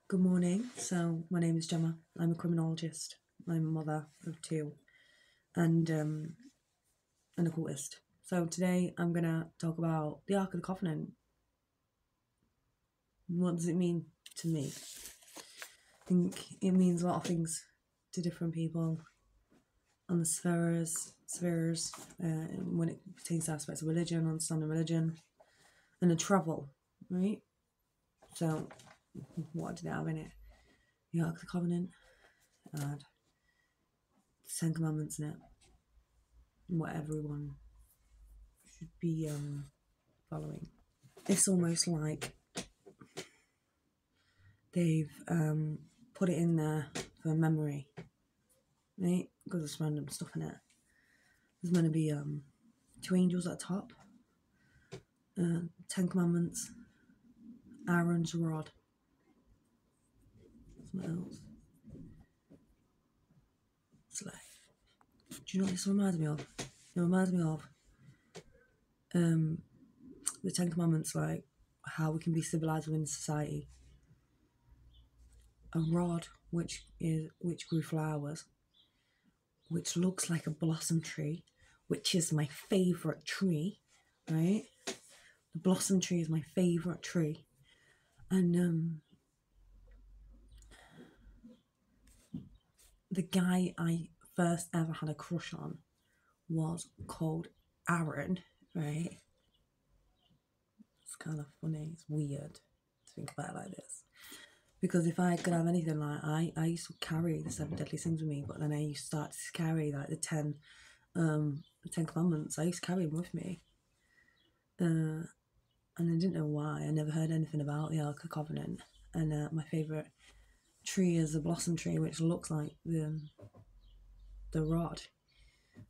Good morning. So my name is Gemma. I'm a criminologist. I'm a mother of two, and an occultist. So today I'm gonna talk about the Ark of the Covenant. What does it mean to me? I think it means a lot of things to different people. On the spheres, when it pertains to aspects of religion, understanding religion, and the travel, right? So what did it have in it? The Ark of the Covenant had 10 Commandments in it. What everyone should be following. It's almost like they've put it in there for memory, right? Because there's random stuff in it. There's going to be 2 angels at the top, 10 Commandments, Aaron's rod. What else? It's like, do you know what this reminds me of? It reminds me of the 10 Commandments, like how we can be civilized within society. A rod which grew flowers, which looks like a blossom tree, which is my favourite tree, right? The blossom tree is my favourite tree. And the guy I first ever had a crush on was called Aaron, right? It's kind of funny, it's weird to think about it like this. Because if I could have anything, like I used to carry the 7 deadly sins with me, but then I used to start to carry like the 10 Commandments. I used to carry them with me. And I didn't know why. I never heard anything about the Ark of the Covenant. And my favourite tree is the blossom tree, which looks like the rod.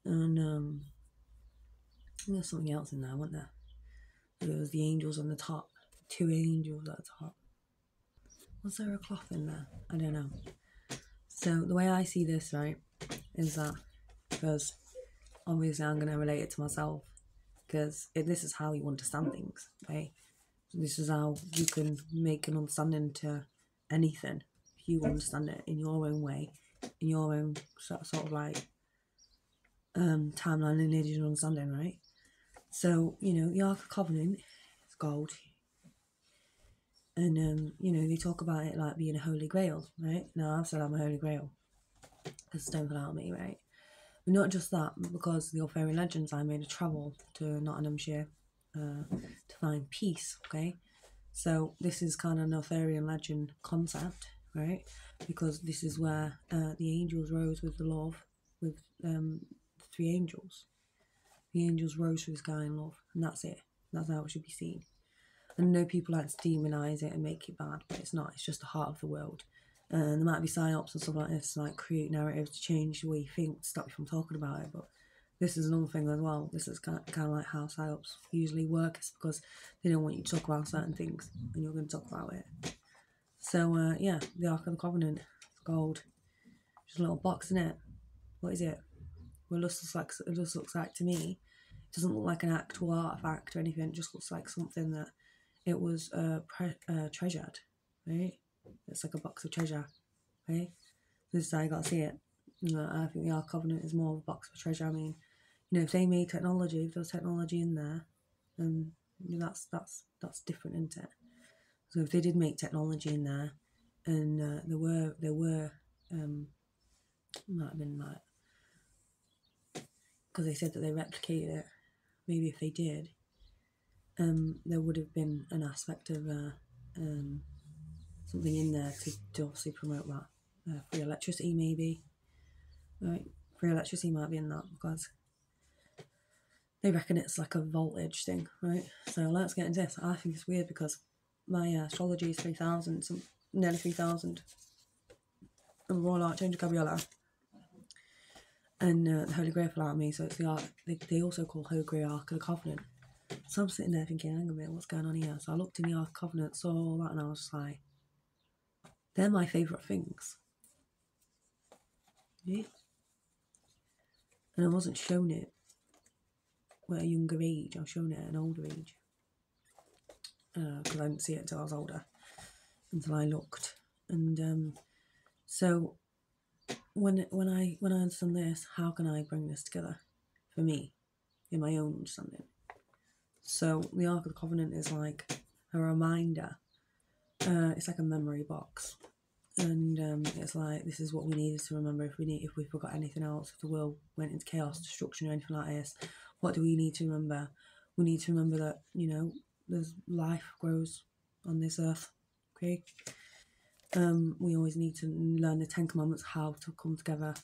And there's something else in there, wasn't there? There was the angels on the top. 2 angels at the top. Was there a cloth in there? I don't know. So the way I see this, right, is that, because obviously I'm going to relate it to myself, because this is how you understand things, right? This is how you can make an understanding to anything. If you understand it in your own way, in your own sort of like timeline, lineage and understanding, right? So, the Ark of the Covenant is gold. And, they talk about it like being a holy grail, right? Now, I've said I'm a holy grail, because don't allow me, right? But not just that, but because the Arthurian legends, I made a travel to Nottinghamshire to find peace, okay? So this is kind of an Arthurian legend concept, right? Because this is where the angels rose with the love, with 3 angels. The angels rose for this guy in love, and that's it. That's how it should be seen. And I know people like to demonise it and make it bad, but it's not. It's just the heart of the world. And there might be psyops and stuff like this, like create narratives to change the way you think, to stop you from talking about it. But this is another thing as well. This is kind of like how psyops usually work. It's because they don't want you to talk about certain things, and you're going to talk about it. So, yeah, the Ark of the Covenant. It's gold. Just a little box in it. What is it? Well, it just looks like to me, it doesn't look like an actual artifact or anything. It just looks like something that it was treasured, right? It's like a box of treasure, right? This is how you got to see it. I think the Ark Covenant is more of a box of treasure. I mean, if they made technology, if there was technology in there, then that's different, isn't it? So if they did make technology in there, and there were might have been like, because they said that they replicated it. Maybe if they did, there would have been an aspect of something in there to obviously promote that. Free electricity, maybe. Right? Free electricity might be in that, because they reckon it's like a voltage thing, right? So let's get into this. I think it's weird because my astrology is 3,000, nearly 3,000. I'm Royal Archangel Gabriel. And the Holy Grail fell out of me, so it's the Ark. They also call Holy Grail Ark of the Covenant. So I'm sitting there thinking, hang on a minute, what's going on here? So I looked in the Ark of the Covenant, saw all that, and I was just like, they're my favourite things. Yeah. And I wasn't shown it at a younger age, I was shown it at an older age. Because I didn't see it until I was older, until I looked And so when I understand this, how can I bring this together for me in my own understanding? So the Ark of the Covenant is like a reminder. It's like a memory box, and it's like, this is what we needed to remember if we forgot anything else, if the world went into chaos, destruction, or anything like this. What do we need to remember? We need to remember that, you know, there's life grows on this earth. Okay. We always need to learn the 10 Commandments, how to come together.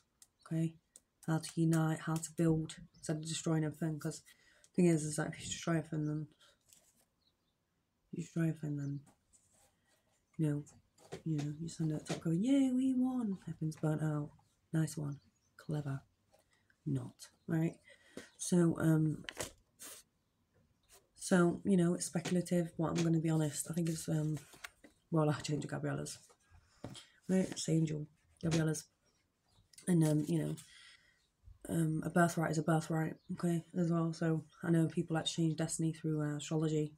Okay. How to unite, how to build instead of destroying everything. Because the thing is that if you destroy everything, then you stand at the top going, yay, we won. Everything's burnt out. Nice one. Clever. Not. Right? So, it's speculative, but I'm going to be honest. I think it's, Royal Archangel Gabriela's. Right? It's Angel Gabriela's. And, a birthright is a birthright, okay, as well. So I know people like to change destiny through astrology,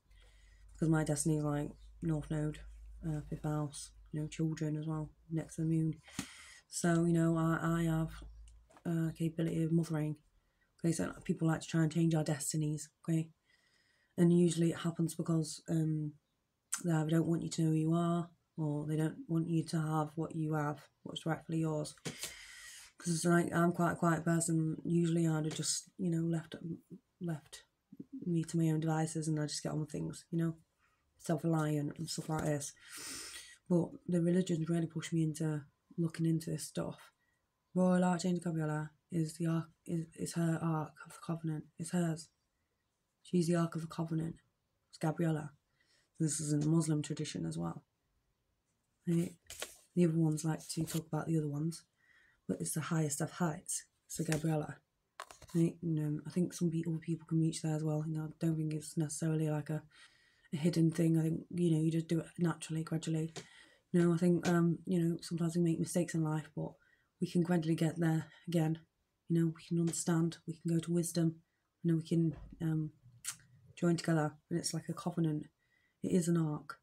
because my destiny is like North Node, 5th house, children as well, next to the moon. So, I have capability of mothering. Okay, so people like to try and change our destinies, okay? And usually it happens because they either don't want you to know who you are, or they don't want you to have what you have, what's rightfully yours. Because I'm quite a quiet person. Usually I'd have just, left me to my own devices, and I just get on with things, self-reliant and stuff like this. But the religions really push me into looking into this stuff. Royal Archangel Gabriela is her Ark of the Covenant. It's hers. She's the Ark of the Covenant. It's Gabriela. This is in the Muslim tradition as well. Right? The other ones like to talk about the other ones, but it's the highest of heights. It's the Gabriela. Right? I think some other people can reach there as well. I don't think it's necessarily like a hidden thing. I think, you just do it naturally, gradually. I think, sometimes we make mistakes in life, but we can gradually get there again. We can understand, we can go to wisdom, we can join together, and it's like a covenant. It is an ark.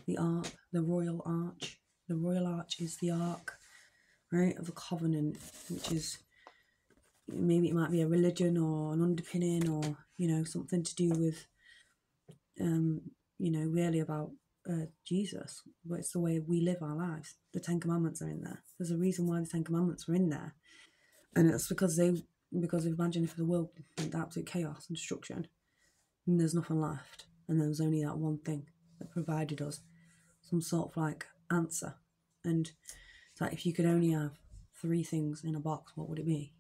The ark, the royal arch. The royal arch is the ark, right, of a covenant, which is, maybe it might be a religion or an underpinning, or, something to do with, really about Jesus, but it's the way we live our lives. The 10 Commandments are in there. There's a reason why the 10 Commandments are in there, and it's because imagine if the world went to absolute chaos and destruction, and there's nothing left, and there was only that one thing that provided us some sort of like answer. And it's like, if you could only have 3 things in a box, what would it be?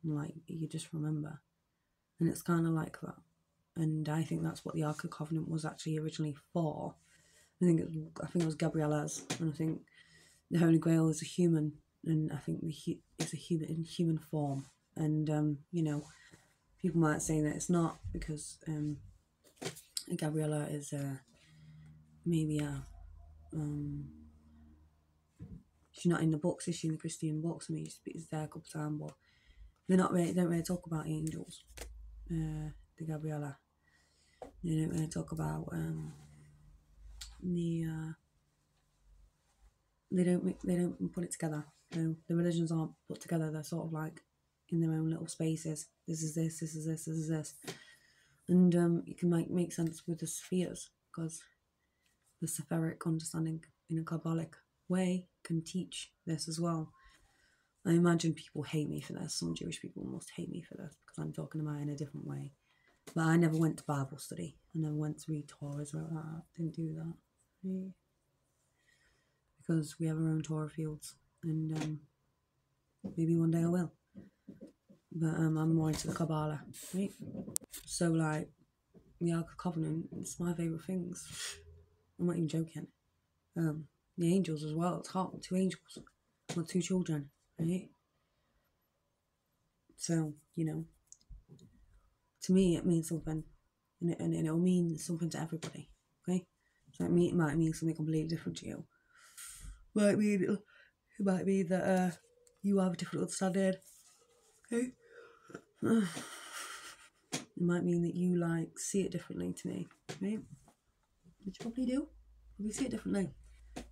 And like, you just remember, and it's kind of like that. And I think that's what the Ark of the Covenant was actually originally for. I think it was Gabriela's, and I think the Holy Grail is a human, and I think it's a human form. And people might say that it's not, because Gabriela is maybe she's not in the books, is she, in the Christian books? I mean, it's there a couple of times, but they don't really talk about angels. The Gabriela, they don't really talk about they don't put it together. The religions aren't put together. They're sort of like in their own little spaces. This is this, this is this, this is this. And you can make sense with the spheres, because the Sephiric understanding in a Kabbalic way can teach this as well. I imagine people hate me for this. Some Jewish people must hate me for this, because I'm talking about it in a different way. But I never went to Bible study. I never went to read Torahs like that. Didn't do that. Right? Because we have our own Torah fields, and maybe one day I will. But I'm more into the Kabbalah, right? So, like, the Ark of the Covenant, it's my favourite things. I'm not even joking. The angels as well. It's hot. 2 angels. I've got 2 children, right? So, to me it means something, and it'll mean something to everybody, okay? So it might mean something completely different to you. It might mean that you have a different understanding, okay? It might mean that you like see it differently to me, right? Which you probably do. We see it differently.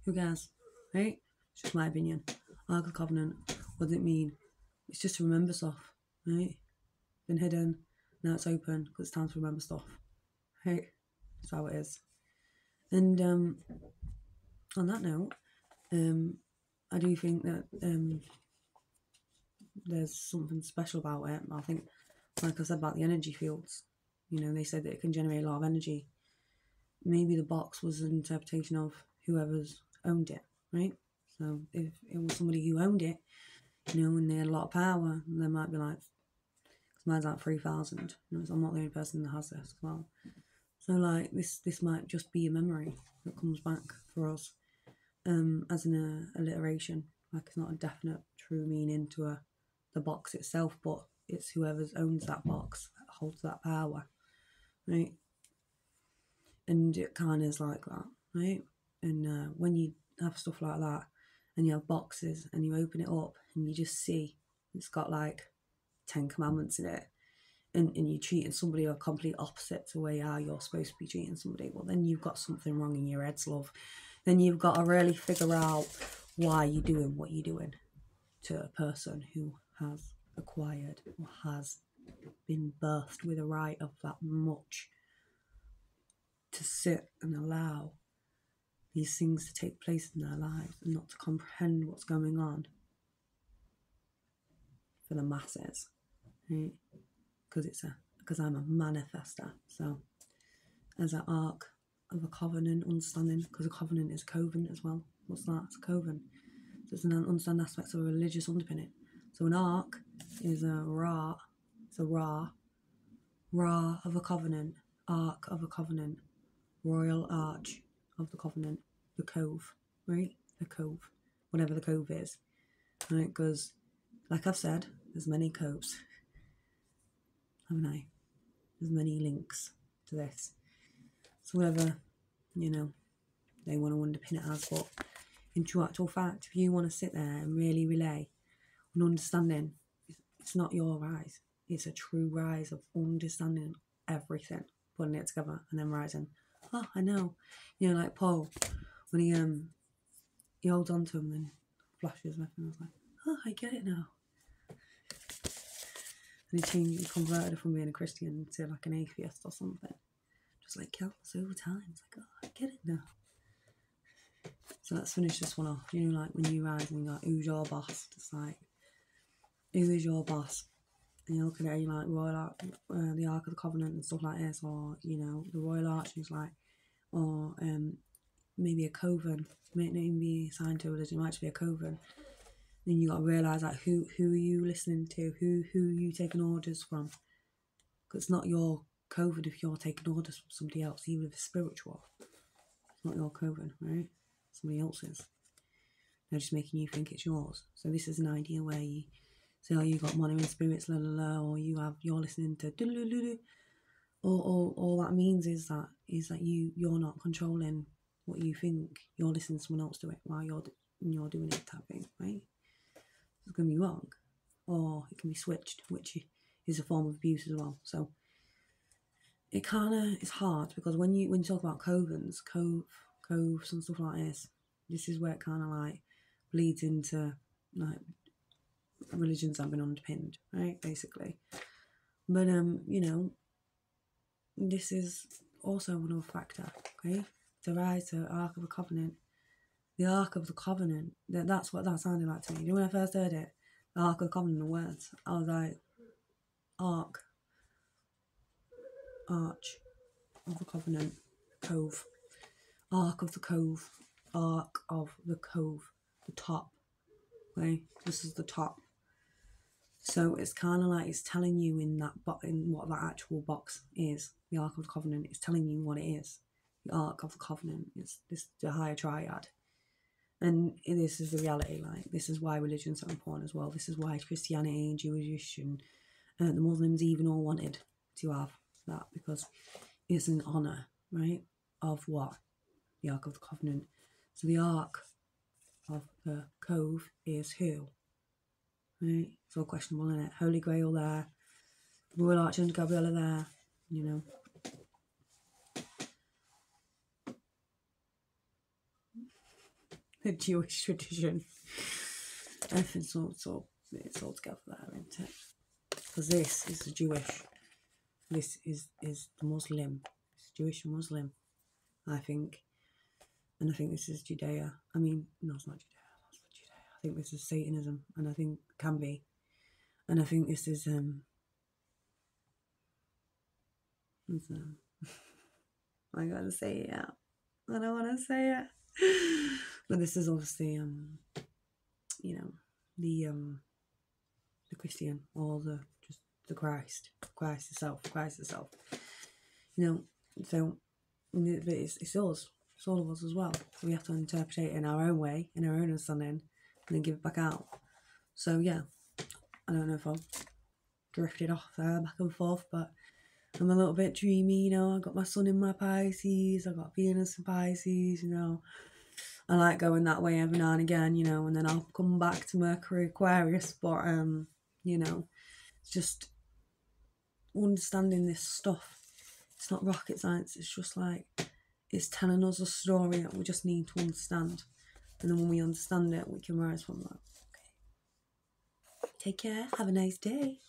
Who cares? right? It's just my opinion. Ark of the Covenant, what does it mean? It's just to remember stuff, right? Been hidden, now it's open because it's time to remember stuff, right? That's how it is. And on that note, I do think that there's something special about it. I think, like I said about the energy fields, you know, they said that it can generate a lot of energy. Maybe the box was an interpretation of whoever's owned it, right? So if it was somebody who owned it, you know, and they had a lot of power, they might be like, because mine's like 3,000. You know, so I'm not the only person that has this as well. So like this might just be a memory that comes back for us as an alliteration. Like it's not a definite true meaning to the box itself, but it's whoever owns that box that holds that power, right? And it kind of is like that, right? And when you have stuff like that and you have boxes and you open it up and you just see it's got like 10 commandments in it, and you're treating somebody a complete opposite to way how you're supposed to be treating somebody, well then you've got something wrong in your heads, love. Then you've got to really figure out why you're doing what you're doing to a person who has acquired or has been birthed with a right of that much to sit and allow these things to take place in their lives and not to comprehend what's going on for the masses, right? Because I'm a manifester. So as an ark of a covenant, understanding, because a covenant is coven as well. What's that? It's a coven. So it's an understand aspects of a religious underpinning. So an ark is a ra. It's a ra of a covenant, ark of a covenant, royal arch of the covenant, the cove, right? The cove, whatever the cove is, right? Because, like I've said, there's many coves, haven't I? There's many links to this. So whatever, you know, they want to underpin it as, but in true actual fact, if you want to sit there and really relay an understanding, it's not your rise. It's a true rise of understanding everything, putting it together and then rising. Oh, I know. You know, like Paul, when he holds on to him and flashes with him, I was like, oh, I get it now. And he converted from being a Christian to like an atheist or something. Just like countless over time. It's like, oh, I get it now. So let's finish this one off. You know, like when you rise and you're like, who's your boss? It's like, who is your boss? And you're looking at it, you're like, the Ark of the Covenant and stuff like this, or, you know, the Royal Arch is like, or maybe a coven. It may not even be assigned to a religion, it might just be a coven. Then you got to realise like who are you listening to, who are you taking orders from? Because it's not your coven if you're taking orders from somebody else, even if it's spiritual. It's not your coven, right? Somebody else's. They're just making you think it's yours. So this is an idea where you say, oh, you got monitoring spirits, la la la, or you're listening to do do do do. All that means is that you're not controlling what you think. You're listening to someone else do it while you're doing it, type thing, right? It's going to be wrong, or it can be switched, which is a form of abuse as well. So it kind of is hard because when you talk about covens, coves and stuff like this is where it kind of like bleeds into like religions that have been underpinned, right? Basically, but you know, this is also another factor, okay? To rise to Ark of the Covenant. The Ark of the Covenant, that's what that sounded like to me. You know, when I first heard it, the Ark of the Covenant, the words, I was like, Ark, Arch of the Covenant, Cove, Ark of the Cove, Ark of the Cove, the top, okay? This is the top. So it's kind of like it's telling you in what that actual box is, the Ark of the Covenant. It's telling you what it is. The Ark of the Covenant is the higher triad. And this is the reality, like, this is why religion's so important as well. This is why Christianity and Jewish and the Muslims even all wanted to have that, because it's an honour, right, of what? The Ark of the Covenant. So the Ark of the Cove is who? Right? It's all questionable, isn't it? Holy Grail there. Royal Arch and Gabriel are there, you know. the Jewish tradition. Everything's it's all together there, isn't it? Because this is the Jewish. This is the Muslim. It's Jewish and Muslim, I think. And I think this is Judea. I mean, no, it's not Judea. That's not Judea. I think this is Satanism, and I think it can be. And I think this is I gotta say it out. I don't want to say it, but this is obviously you know, the Christian, or the Christ itself, you know. So it's us, it's all of us as well. So we have to interpret it in our own way, in our own understanding, and then give it back out. So yeah, I don't know if I've drifted off there back and forth, but I'm a little bit dreamy, you know. I got my sun in my Pisces, I got Venus in Pisces, you know. I like going that way every now and again, you know, and then I'll come back to Mercury Aquarius, but you know, it's just understanding this stuff. It's not rocket science, it's just like, it's telling us a story that we just need to understand. And then when we understand it, we can rise from that. Okay. Take care, have a nice day.